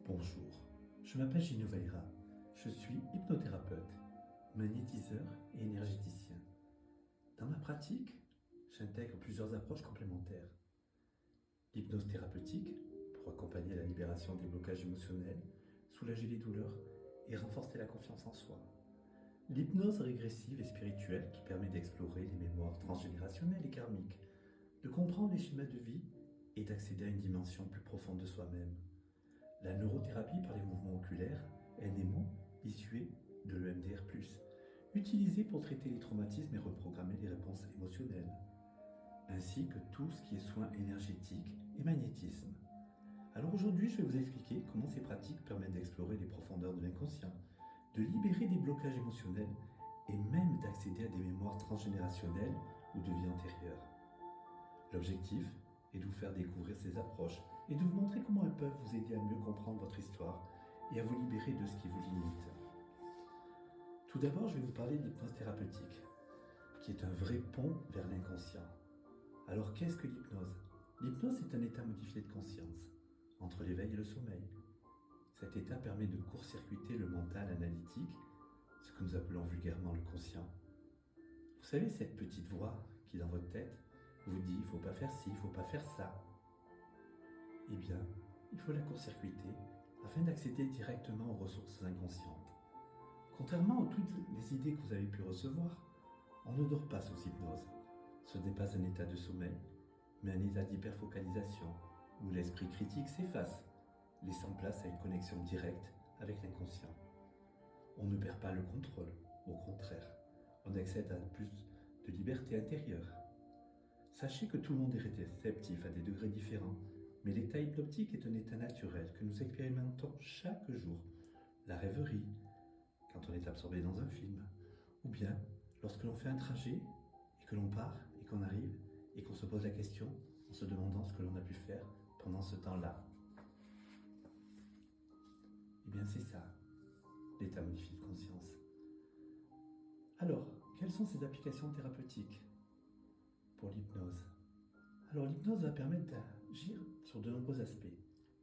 Bonjour, je m'appelle Gino Valera, je suis hypnothérapeute, magnétiseur et énergéticien. Dans ma pratique, j'intègre plusieurs approches complémentaires. L'hypnose thérapeutique, pour accompagner la libération des blocages émotionnels, soulager les douleurs et renforcer la confiance en soi. L'hypnose régressive et spirituelle qui permet d'explorer les mémoires transgénérationnelles et karmiques, de comprendre les schémas de vie et d'accéder à une dimension plus profonde de soi-même. La neurothérapie par les mouvements oculaires, NMO, issue de l'EMDR+, utilisée pour traiter les traumatismes et reprogrammer les réponses émotionnelles, ainsi que tout ce qui est soins énergétiques et magnétisme. Alors aujourd'hui, je vais vous expliquer comment ces pratiques permettent d'explorer les profondeurs de l'inconscient, de libérer des blocages émotionnels et même d'accéder à des mémoires transgénérationnelles ou de vie antérieure. L'objectif est de vous faire découvrir ces approches et de vous montrer comment elles peuvent vous aider à mieux comprendre votre histoire et à vous libérer de ce qui vous limite. Tout d'abord, je vais vous parler de l'hypnose thérapeutique, qui est un vrai pont vers l'inconscient. Alors qu'est-ce que l'hypnose ? L'hypnose est un état modifié de conscience, entre l'éveil et le sommeil. Cet état permet de court-circuiter le mental analytique, ce que nous appelons vulgairement le conscient. Vous savez, cette petite voix qui, dans votre tête, vous dit « il ne faut pas faire ci, il ne faut pas faire ça ». Eh bien, il faut la court-circuiter afin d'accéder directement aux ressources inconscientes. Contrairement à toutes les idées que vous avez pu recevoir, on ne dort pas sous hypnose. Ce n'est pas un état de sommeil, mais un état d'hyperfocalisation où l'esprit critique s'efface, laissant place à une connexion directe avec l'inconscient. On ne perd pas le contrôle, au contraire, on accède à plus de liberté intérieure. Sachez que tout le monde est réceptif à des degrés différents, mais l'état hypnotique est un état naturel que nous expérimentons chaque jour. La rêverie, quand on est absorbé dans un film, ou bien lorsque l'on fait un trajet et que l'on part et qu'on arrive et qu'on se pose la question en se demandant ce que l'on a pu faire pendant ce temps-là. Eh bien c'est ça, l'état modifié de conscience. Alors, quelles sont ces applications thérapeutiques pour l'hypnose ? Alors l'hypnose va permettre d'agir sur de nombreux aspects.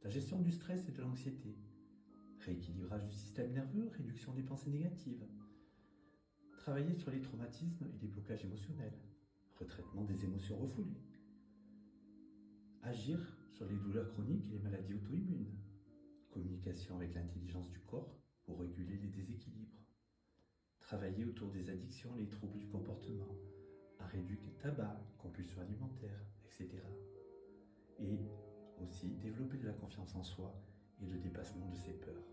La gestion du stress et de l'anxiété, rééquilibrage du système nerveux, réduction des pensées négatives, travailler sur les traumatismes et les blocages émotionnels, retraitement des émotions refoulées, agir sur les douleurs chroniques et les maladies auto-immunes, communication avec l'intelligence du corps pour réguler les déséquilibres, travailler autour des addictions, les troubles du comportement, arrêt du tabac, compulsion alimentaire, etc. Et aussi développer de la confiance en soi et le dépassement de ses peurs.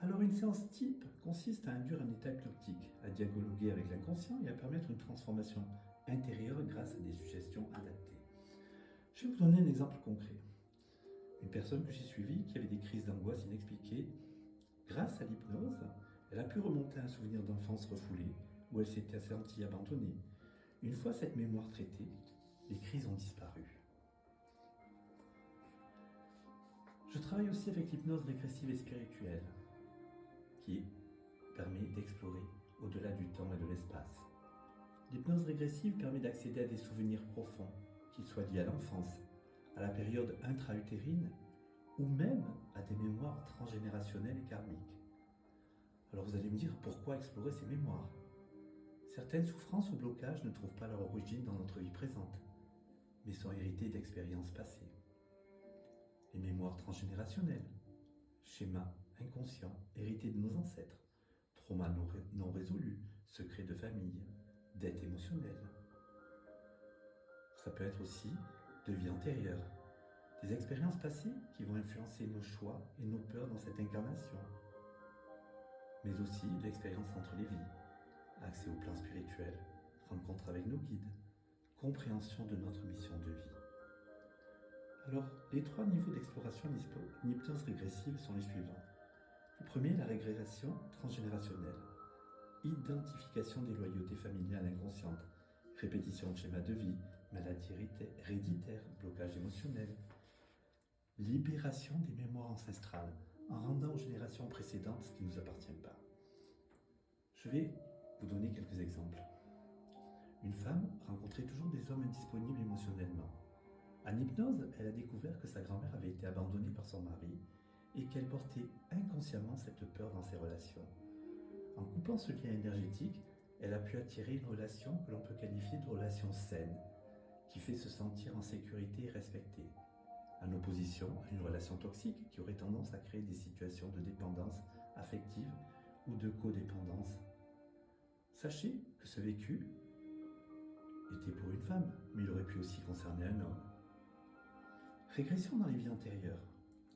Alors une séance type consiste à induire un état hypnotique, à dialoguer avec l'inconscient et à permettre une transformation intérieure grâce à des suggestions adaptées. Je vais vous donner un exemple concret. Une personne que j'ai suivie qui avait des crises d'angoisse inexpliquées, grâce à l'hypnose, elle a pu remonter à un souvenir d'enfance refoulé où elle s'était sentie abandonnée. Une fois cette mémoire traitée, les crises ont disparu. Je travaille aussi avec l'hypnose régressive et spirituelle, qui permet d'explorer au-delà du temps et de l'espace. L'hypnose régressive permet d'accéder à des souvenirs profonds, qu'ils soient liés à l'enfance, à la période intra-utérine, ou même à des mémoires transgénérationnelles et karmiques. Alors vous allez me dire, pourquoi explorer ces mémoires ? Certaines souffrances ou blocages ne trouvent pas leur origine dans notre vie présente, mais sont héritées d'expériences passées. Les mémoires transgénérationnelles, schémas inconscients hérités de nos ancêtres, traumas non résolus, secrets de famille, dettes émotionnelles. Ça peut être aussi de vie antérieure, des expériences passées qui vont influencer nos choix et nos peurs dans cette incarnation, mais aussi l'expérience entre les vies, accès au plan spirituel, rencontre avec nos guides, compréhension de notre mission de vie. Alors, les 3 niveaux d'exploration en hypnose régressive sont les suivants. Le premier, la régression transgénérationnelle. Identification des loyautés familiales inconscientes, répétition de schémas de vie, maladies héréditaires, blocage émotionnel. Libération des mémoires ancestrales, en rendant aux générations précédentes ce qui ne nous appartient pas. Je vais vous donner quelques exemples. Une femme rencontrait toujours des hommes indisponibles émotionnellement. En hypnose, elle a découvert que sa grand-mère avait été abandonnée par son mari et qu'elle portait inconsciemment cette peur dans ses relations. En coupant ce lien énergétique, elle a pu attirer une relation que l'on peut qualifier de relation saine, qui fait se sentir en sécurité et respectée, en opposition à une relation toxique qui aurait tendance à créer des situations de dépendance affective ou de codépendance. Sachez que ce vécu était pour une femme, mais il aurait pu aussi concerner un homme. Régression dans les vies antérieures.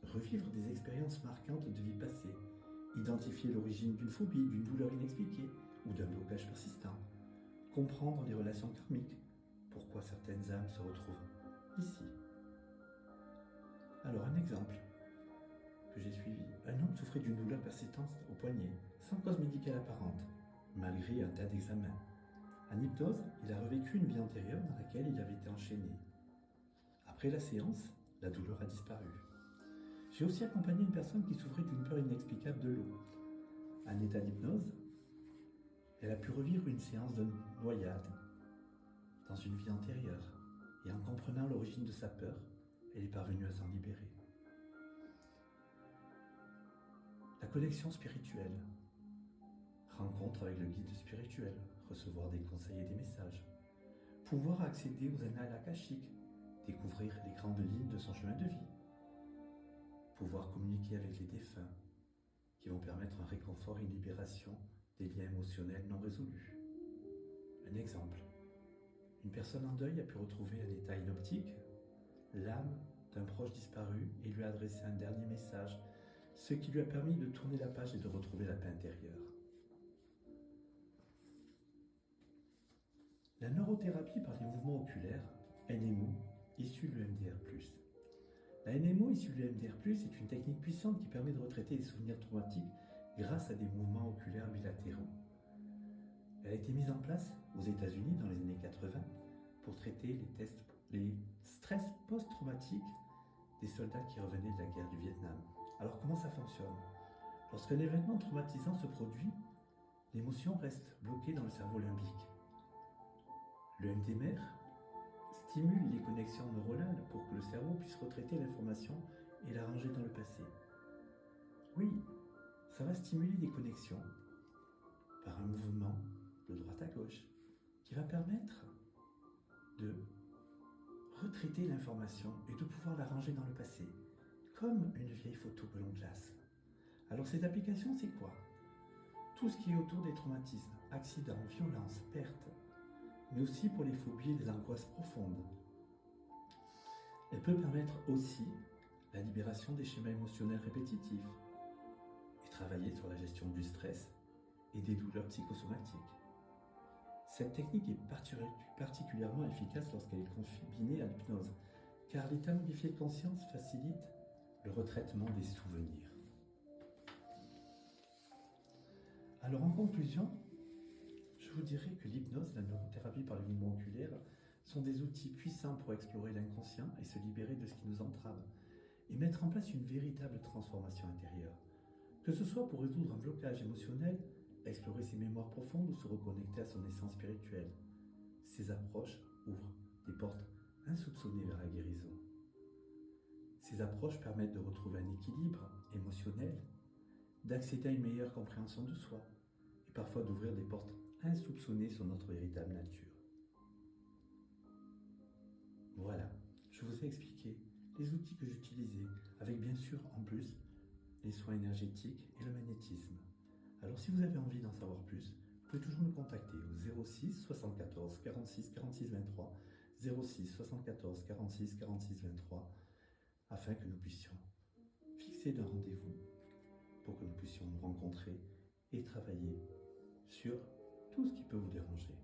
Revivre des expériences marquantes de vie passée. Identifier l'origine d'une phobie, d'une douleur inexpliquée ou d'un blocage persistant. Comprendre les relations karmiques. Pourquoi certaines âmes se retrouvent ici. Alors un exemple que j'ai suivi. Un homme souffrait d'une douleur persistante au poignet, sans cause médicale apparente, malgré un tas d'examens. En hypnose, il a revécu une vie antérieure dans laquelle il avait été enchaîné. Après la séance, la douleur a disparu. J'ai aussi accompagné une personne qui souffrait d'une peur inexplicable de l'eau. En état d'hypnose, elle a pu revivre une séance de noyade dans une vie antérieure. Et en comprenant l'origine de sa peur, elle est parvenue à s'en libérer. La connexion spirituelle. Rencontre avec le guide spirituel, recevoir des conseils et des messages. Pouvoir accéder aux annales akashiques, découvrir les grandes lignes de son chemin de vie. Pouvoir communiquer avec les défunts, qui vont permettre un réconfort et une libération des liens émotionnels non résolus. Un exemple. Une personne en deuil a pu retrouver un état inoptique, l'âme d'un proche disparu, et lui a adressé un dernier message, ce qui lui a permis de tourner la page et de retrouver la paix intérieure. La neurothérapie par les mouvements oculaires, NMO, issue de l'EMDR+. La NMO issue de l'EMDR+, est une technique puissante qui permet de retraiter des souvenirs traumatiques grâce à des mouvements oculaires bilatéraux. Elle a été mise en place aux États-Unis dans les années 80 pour traiter les stress post-traumatiques des soldats qui revenaient de la guerre du Vietnam. Alors comment ça fonctionne? Lorsqu'un événement traumatisant se produit, l'émotion reste bloquée dans le cerveau limbique. Le MDMR stimule les connexions neuronales pour que le cerveau puisse retraiter l'information et la ranger dans le passé. Oui, ça va stimuler des connexions par un mouvement de droite à gauche qui va permettre de retraiter l'information et de pouvoir la ranger dans le passé, comme une vieille photo que l'on classe. Alors cette application, c'est quoi? Tout ce qui est autour des traumatismes, accidents, violences, pertes, mais aussi pour les phobies et les angoisses profondes. Elle peut permettre aussi la libération des schémas émotionnels répétitifs et travailler sur la gestion du stress et des douleurs psychosomatiques. Cette technique est particulièrement efficace lorsqu'elle est combinée à l'hypnose, car l'état modifié de conscience facilite le retraitement des souvenirs. Alors en conclusion, je vous dirais que l'hypnose et la neurothérapie par les mouvements oculaires sont des outils puissants pour explorer l'inconscient et se libérer de ce qui nous entrave, et mettre en place une véritable transformation intérieure. Que ce soit pour résoudre un blocage émotionnel, explorer ses mémoires profondes ou se reconnecter à son essence spirituelle. Ces approches ouvrent des portes insoupçonnées vers la guérison. Ces approches permettent de retrouver un équilibre émotionnel, d'accéder à une meilleure compréhension de soi et parfois d'ouvrir des portes insoupçonnées sur notre véritable nature. Voilà, je vous ai expliqué les outils que j'utilisais, avec bien sûr en plus les soins énergétiques et le magnétisme. Alors si vous avez envie d'en savoir plus, vous pouvez toujours me contacter au 06 74 46 46 23, 06 74 46 46 23, afin que nous puissions fixer d'un rendez-vous pour que nous puissions nous rencontrer et travailler sur tout ce qui peut vous déranger.